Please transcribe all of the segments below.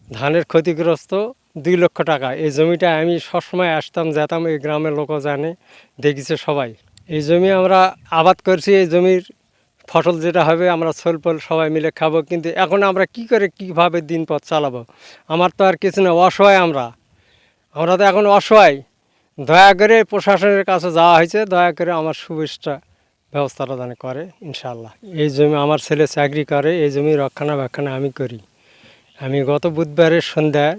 ধানের ক্ষতিগ্রস্ত 2 লক্ষ টাকা। এই জমিটা আমি সবসময় আসতাম যেতাম, এই গ্রামের লোকও জানে, দেখিছে সবাই। এই জমি আমরা আবাদ করছি, এই জমির ফসল যেটা হবে আমরা ছোলপল সবাই মিলে খাবো, কিন্তু এখন আমরা কি করে কীভাবে দিন পথ চালাবো? আমার তো আর কিছু না, অসহায় আমরা তো এখন অসহায়। দয়া করে প্রশাসনের কাছে যাওয়া হয়েছে, দয়া করে আমার সুবিধা ব্যবস্থাটা যেন করে ইনশাআল্লাহ। এই জমি আমার ছেলে চাকরি করে, এই জমি রক্ষণাবেক্ষণ আমি করি। আমি গত বুধবারের সন্ধ্যায়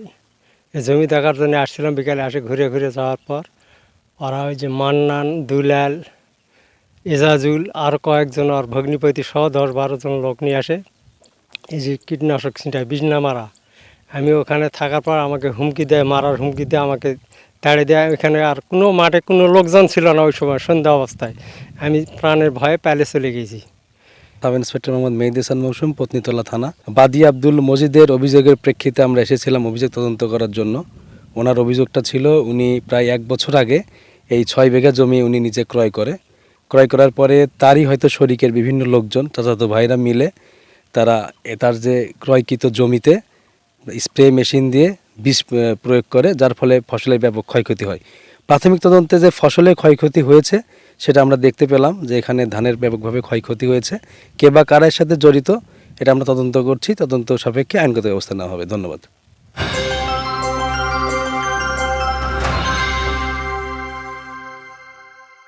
এই জমি দেখার জন্য আসছিলাম, বিকালে আসে ঘুরে ঘুরে যাওয়ার পর ওরা ওই যে মান্নান, দুলাল, এজাজুল আর কয়েকজন আর ভগ্নিপতি সহ 10-12 জন লোক নিয়ে আসে এই যে কীটনাশক ছিটায়, বিষ না মারা। আমি ওখানে থাকার পর আমাকে হুমকি দেয়, মারার হুমকি দিয়ে আমাকে তাড়ে দেয়। ওইখানে আর কোনো মাঠে কোনো লোকজন ছিল না ওই সময়, সন্ধ্যা অবস্থায়। আমি প্রাণের ভয়ে পালে চলে গেছি। সাব ইন্সপেক্টর মোহাম্মদ মেহেদী হাসান মৌসুম, পত্নীতলা থানা। বাদী আব্দুল মজিদের অভিযোগের প্রেক্ষিতে আমরা এসেছিলাম অভিযোগ তদন্ত করার জন্য। ওনার অভিযোগটা ছিল উনি প্রায় 1 বছর আগে এই 6 বিঘা জমি উনি নিজে ক্রয় করার পরে তারই হয়তো শরিকের বিভিন্ন লোকজন, চাচাতো ভাইরা মিলে তারা তার যে ক্রয়কৃত জমিতে স্প্রে মেশিন দিয়ে বিষ প্রয়োগ করে, যার ফলে ফসলের ব্যাপক ক্ষয়ক্ষতি হয়। প্রাথমিক তদন্তে যে ফসলের ক্ষয়ক্ষতি হয়েছে সেটা আমরা দেখতে পেলাম যে এখানে ধানের ব্যাপকভাবে ক্ষয়ক্ষতি হয়েছে। কে বা কারা এর সাথে জড়িত এটা আমরা তদন্ত করছি, তদন্ত সাপেক্ষে আইনগত ব্যবস্থা নেওয়া হবে। ধন্যবাদ।